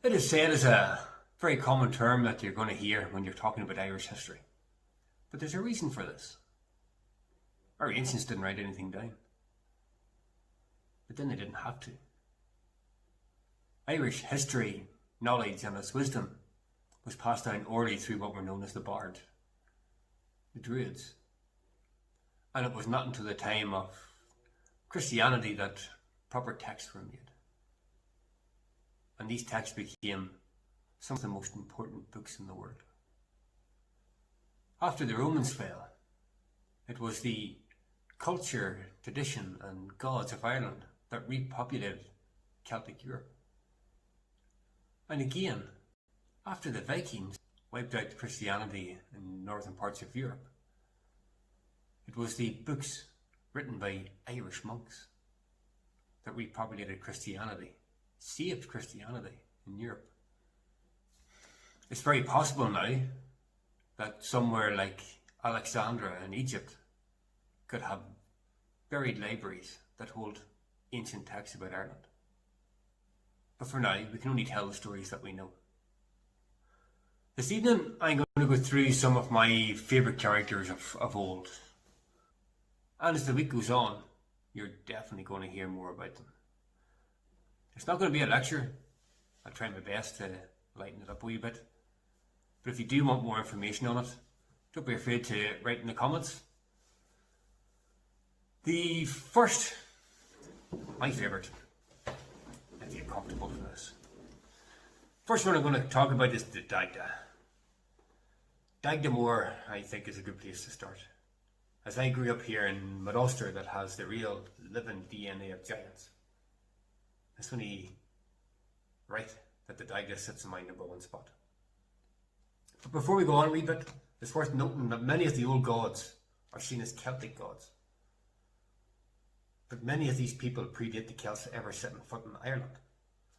It is said as a very common term that you're going to hear when you're talking about Irish history. But there's a reason for this. Our ancients didn't write anything down. But then they didn't have to. Irish history, knowledge and its wisdom was passed down orally through what were known as the bards, the druids. And it was not until the time of Christianity that proper texts were made. And these texts became some of the most important books in the world. After the Romans fell, it was the culture, tradition and gods of Ireland that repopulated Celtic Europe. And again, after the Vikings wiped out Christianity in northern parts of Europe, it was the books written by Irish monks that repopulated Christianity, saved Christianity in Europe. It's very possible now that somewhere like Alexandria in Egypt could have buried libraries that hold ancient texts about Ireland. But for now, we can only tell the stories that we know. This evening, I'm going to go through some of my favourite characters of old. And as the week goes on, you're definitely going to hear more about them. It's not going to be a lecture. I'll try my best to lighten it up a wee bit. But if you do want more information on it, don't be afraid to write in the comments. The first, my favourite, if you're comfortable for this. First one I'm going to talk about is the Dagda. Dagda Moor, I think, is a good place to start. As I grew up here in Mid-Ulster, that has the real living DNA of giants. It's only right that the Dagda sits in my number one spot. But before we go on a wee bit, it's worth noting that many of the old gods are seen as Celtic gods. But many of these people predate the Celts ever setting foot in Ireland.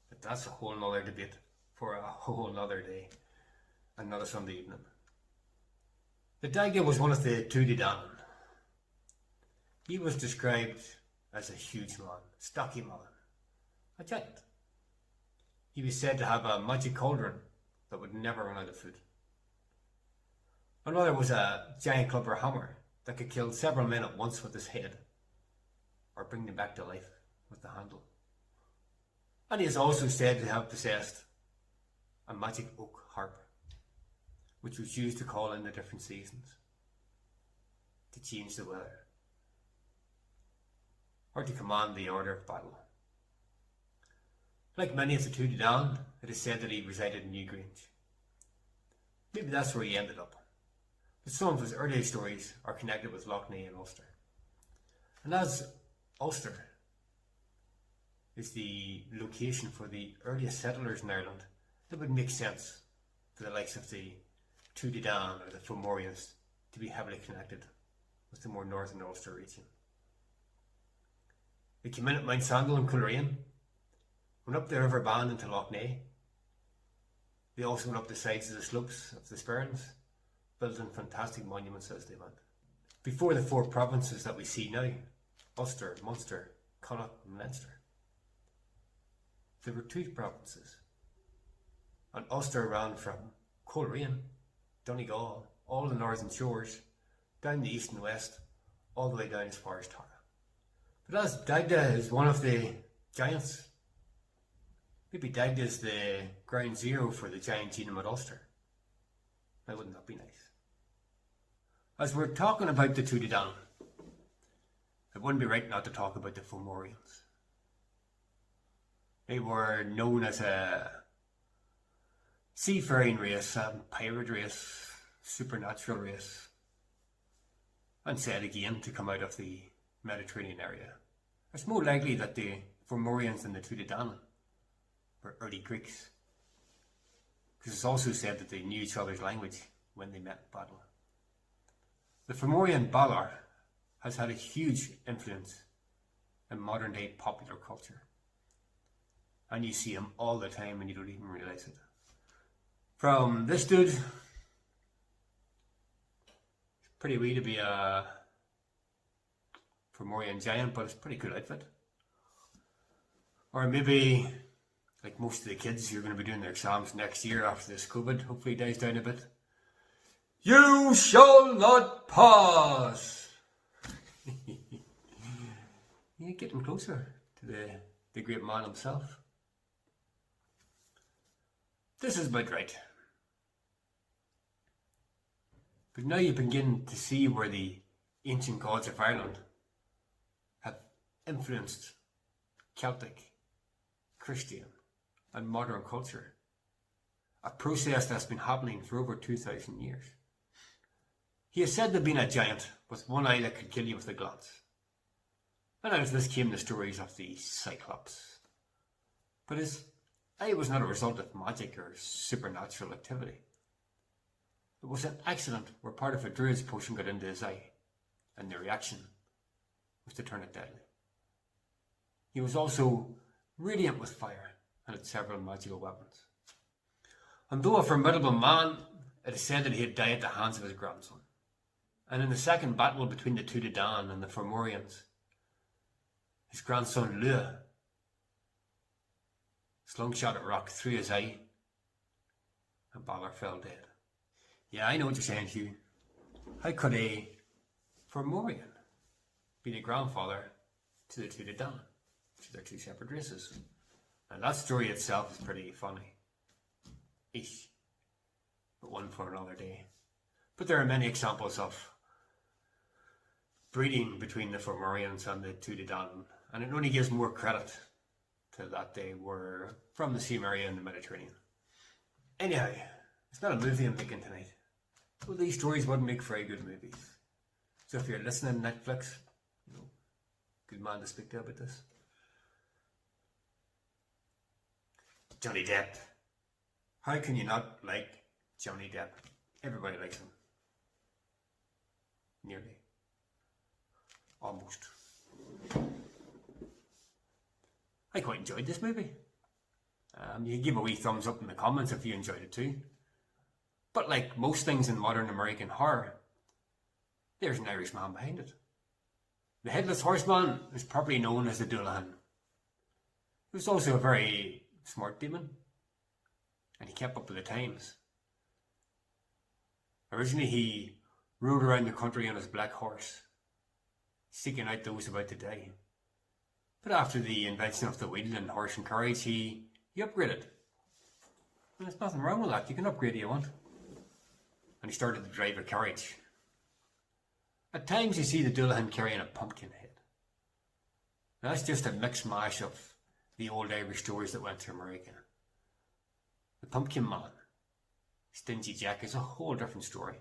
But that's a whole nother debate for a whole nother day, and not a Sunday evening. The Dagda was one of the two Danann. He was described as a huge man, stocky man, a giant. He was said to have a magic cauldron that would never run out of food. Another was a giant club or hammer that could kill several men at once with his head, or bring them back to life with the handle. And he is also said to have possessed a magic oak harp, which was used to call in the different seasons, to change the weather, or to command the order of battle. Like many of the two Danann, it is said that he resided in Newgrange. Maybe that's where he ended up. But some of his early stories are connected with Lough Neagh and Ulster. And as Ulster is the location for the earliest settlers in Ireland, it would make sense for the likes of the two Danann or the Fomorians to be heavily connected with the more northern Ulster region. They came in at Mount Sandal in Coleraine, went up the River Bann into Lough Neagh. They also went up the sides of the slopes of the Sperrins, building fantastic monuments as they went. Before the four provinces that we see now, Ulster, Munster, Connacht and Leinster, there were two provinces. And Ulster ran from Coleraine, Donegal, all the northern shores, down the east and west, all the way down as far as Tara. But as Dagda is one of the giants, maybe Dagda is the ground zero for the giant genome at Ulster. Now wouldn't that be nice? As we're talking about the two Danann, it wouldn't be right not to talk about the Fomorians. They were known as a seafaring race, a pirate race, supernatural race, and said again to come out of the Mediterranean area. It's more likely that the Fomorians and the two Danann were early Greeks, because it's also said that they knew each other's language when they met in battle. The Fomorian Valar has had a huge influence in modern day popular culture, and you see him all the time and you don't even realise it. From this dude, it's pretty wee to be a Fomorian giant, but it's a pretty cool outfit. Or maybe Like most of the kids who are going to be doing their exams next year after this COVID hopefully dies down a bit. You shall not pass! You're getting closer to the great man himself. This is about right. But now you begin to see where the ancient gods of Ireland have influenced Celtic, Christian and modern culture. A process that's been happening for over 2,000 years. He is said to have been a giant with one eye that could kill you with a glance. And out of this came the stories of the Cyclops. But his eye was not a result of magic or supernatural activity. It was an accident where part of a druid's potion got into his eye, and the reaction was to turn it deadly. He was also radiant with fire and had several magical weapons. And though a formidable man, it is said that he had died at the hands of his grandson. And in the second battle between the Tuatha Dan and the Fomorians, his grandson Lua slungshot a rock through his eye, and Balor fell dead. Yeah, I know what you're saying, Hugh. How could a Fomorian be the grandfather to the Tuatha Dan? They're two separate races. And that story itself is pretty funny. Ish. But one for another day. But there are many examples of breeding between the Fomorians and the Tuatha Dan, and it only gives more credit to that they were from the same area in the Mediterranean. Anyhow, it's not a movie I'm making tonight. Well, these stories wouldn't make very good movies. So if you're listening to Netflix, good man to speak to about this. Johnny Depp. How can you not like Johnny Depp? Everybody likes him. Nearly. Almost. I quite enjoyed this movie. You can give a wee thumbs up in the comments if you enjoyed it too. But like most things in modern American horror, there's an Irish man behind it. The Headless Horseman is properly known as the Dullahan. He was also a very smart demon, and he kept up with the times. Originally he rode around the country on his black horse, seeking out those about to die. But after the invention of the wheel and horse and carriage, he upgraded. And there's nothing wrong with that, you can upgrade if you want. And he started to drive a carriage. At times you see the Dullahan carrying a pumpkin head. Now, that's just a mixed mash of the old Irish stories that went to America. The Pumpkin Man, Stingy Jack, is a whole different story.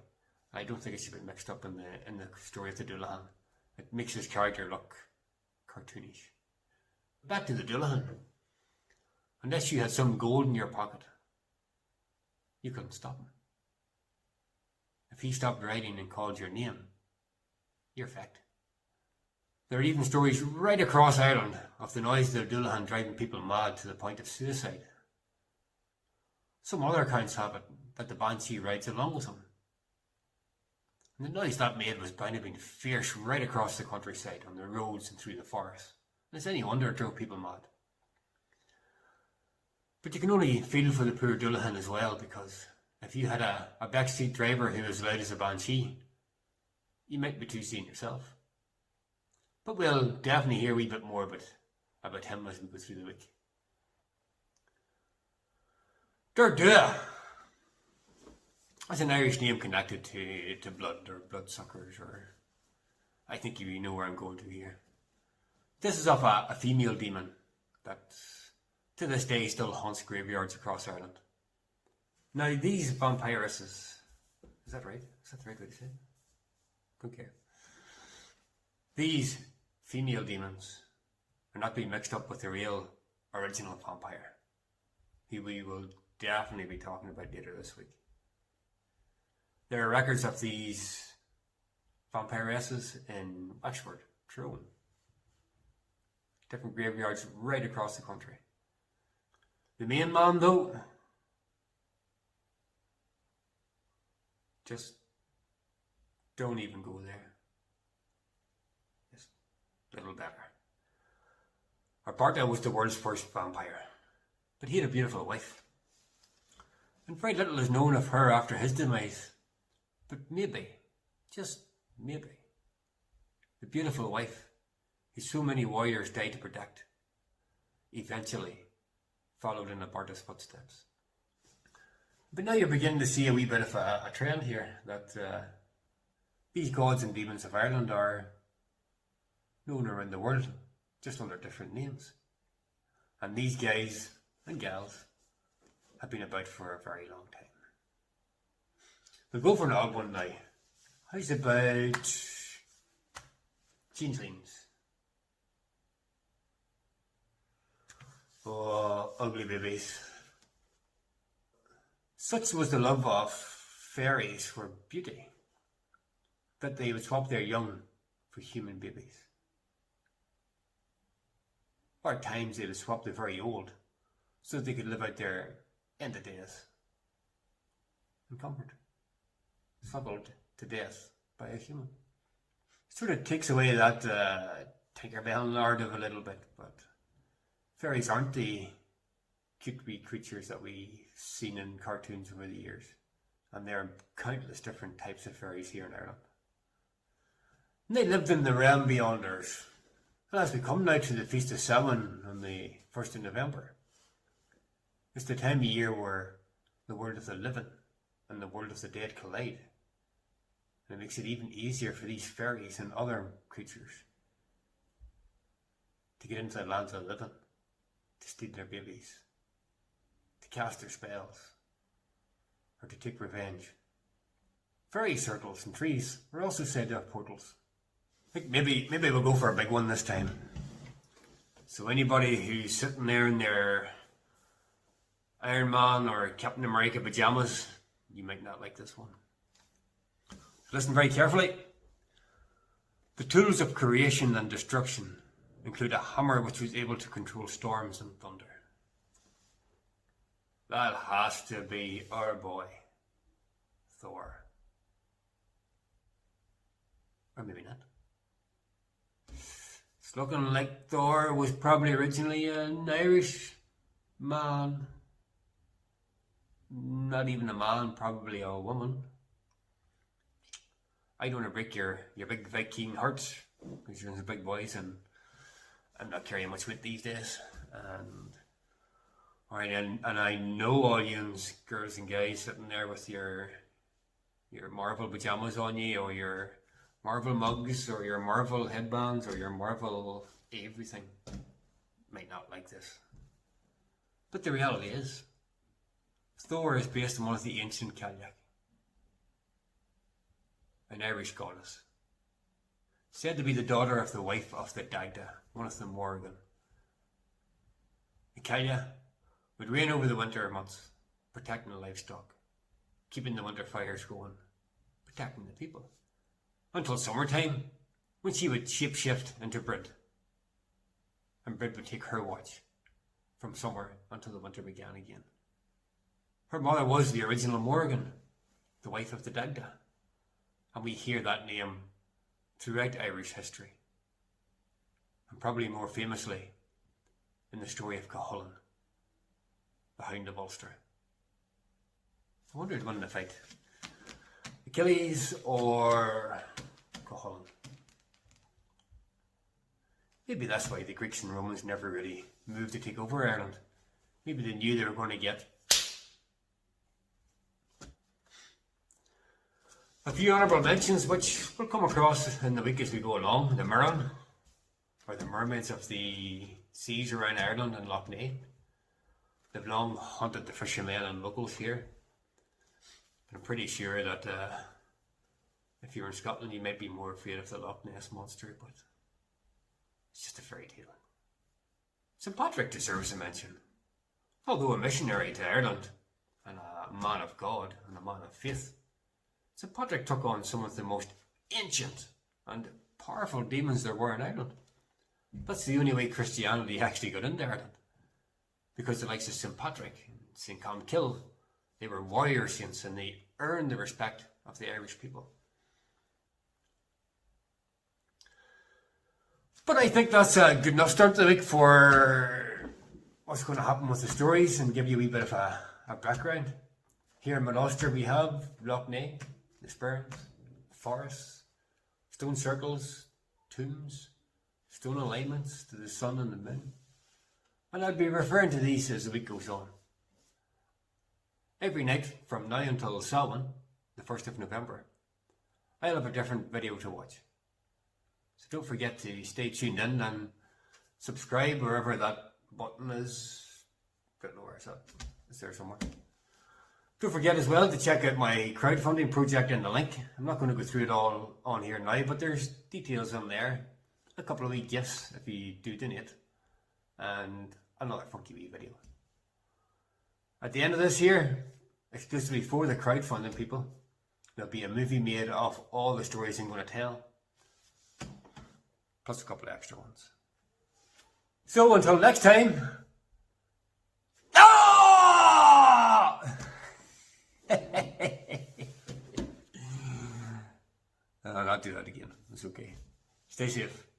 I don't think it should be mixed up in the story of the Dullahan. It makes his character look cartoonish. Back to the Dullahan. Unless you had some gold in your pocket, you couldn't stop him. If he stopped writing and called your name, you're fecked. There are even stories right across Ireland of the noise of the Dullahan driving people mad to the point of suicide. Some other accounts have it that the Banshee rides along with him. And the noise that made was bound to have been fierce right across the countryside, on the roads and through the forest. And it's any wonder it drove people mad. But you can only feel for the poor Dullahan as well, because if you had a backseat driver who was loud as a banshee, you might be too seeing yourself. But we'll definitely hear a wee bit more about him as we go through the week. Durdua. That's an Irish name connected to blood or bloodsuckers, or I think you know where I'm going to here. This is of a female demon that to this day still haunts graveyards across Ireland. Now these vampiresses, is that right? Is that the right way to say it? Don't care. These female demons are not being mixed up with the real original vampire, who we will definitely be talking about later this week. There are records of these vampiresses in Wexford, Tyrone. Different graveyards right across the country. The main man though, just don't even go there. Just a little better. Arbarta was the world's first vampire. But he had a beautiful wife. And very little is known of her after his demise. But maybe, just maybe, the beautiful wife who so many warriors died to protect eventually followed in Alberta's footsteps. But now you're beginning to see a wee bit of a trend here, that these gods and demons of Ireland are known around the world, just under different names. And these guys and gals have been about for a very long time. We'll go for an odd one now. How's about changelings? Oh, ugly babies. Such was the love of fairies for beauty that they would swap their young for human babies. Or at times they would swap the very old so that they could live out their end of days in comfort, swaddled to death by a human. Sort of takes away that Tinkerbell narrative a little bit, but fairies aren't the cute wee creatures that we've seen in cartoons over the years, and there are countless different types of fairies here in Ireland. And they lived in the realm beyond Earth. And as we come now to the Feast of Samhain on the 1st of November, it's the time of year where the world of the living and the world of the dead collide. And it makes it even easier for these fairies and other creatures to get into the lands of the living, to steal their babies, to cast their spells, or to take revenge. Fairy circles and trees are also said to have portals. I think maybe we'll go for a big one this time. So anybody who's sitting there in their Iron Man or Captain America pajamas, you might not like this one. So listen very carefully. The tools of creation and destruction include a hammer which was able to control storms and thunder. That has to be our boy, Thor. Or maybe not. It's looking like Thor was probably originally an Irish man. Not even a man, probably a woman. I don't want to break your big Viking hearts, because you're big boys and I'm not carrying much weight these days. And I know all you girls and guys sitting there with your Marvel pajamas on you, or your Marvel mugs, or your Marvel headbands, or your Marvel everything, might not like this. But the reality is, Thor is based on one of the ancient Cailleach, an Irish goddess, said to be the daughter of the wife of the Dagda, one of the Morgan. The Cailleach would reign over the winter months, protecting the livestock, keeping the winter fires going, protecting the people, until summertime, when she would shapeshift into Brid, and Brid would take her watch from summer until the winter began again. Her mother was the original Morgan, the wife of the Dagda, and we hear that name throughout Irish history, and probably more famously in the story of Cuchulainn, the Hound of Ulster. I wonder who'd win the fight, Achilles or Cuchulainn? Maybe that's why the Greeks and Romans never really moved to take over Ireland. Maybe they knew they were going to get a few honourable mentions, which we'll come across in the week as we go along. The Mirren, or the mermaids of the seas around Ireland and Lough Neagh. They've long haunted the fishermen and locals here. I'm pretty sure that if you're in Scotland, you might be more afraid of the Loch Ness Monster, but it's just a fairy tale. St. Patrick deserves a mention. Although a missionary to Ireland, and a man of God, and a man of faith, St. Patrick took on some of the most ancient and powerful demons there were in Ireland. That's the only way Christianity actually got into Ireland. Because the likes of St. Patrick and St. Colmcille, they were warrior saints and they earned the respect of the Irish people. But I think that's a good enough start to the week for what's going to happen with the stories and give you a wee bit of a background. Here in Ulster we have Loch Ness, the Sperrins, forests, stone circles, tombs, stone alignments to the sun and the moon. And I'll be referring to these as the week goes on. Every night from now until Samhain, the 1st of November, I'll have a different video to watch. So don't forget to stay tuned in and subscribe wherever that button is. I don't know where it's at. It's there somewhere. Don't forget as well to check out my crowdfunding project in the link. I'm not going to go through it all on here now, but there's details on there. A couple of wee gifts if you do donate. And another funky wee video. At the end of this year, exclusively for the crowdfunding people, there'll be a movie made of all the stories I'm going to tell. Plus a couple of extra ones. So until next time. I'll not do that again. It's okay. Stay safe.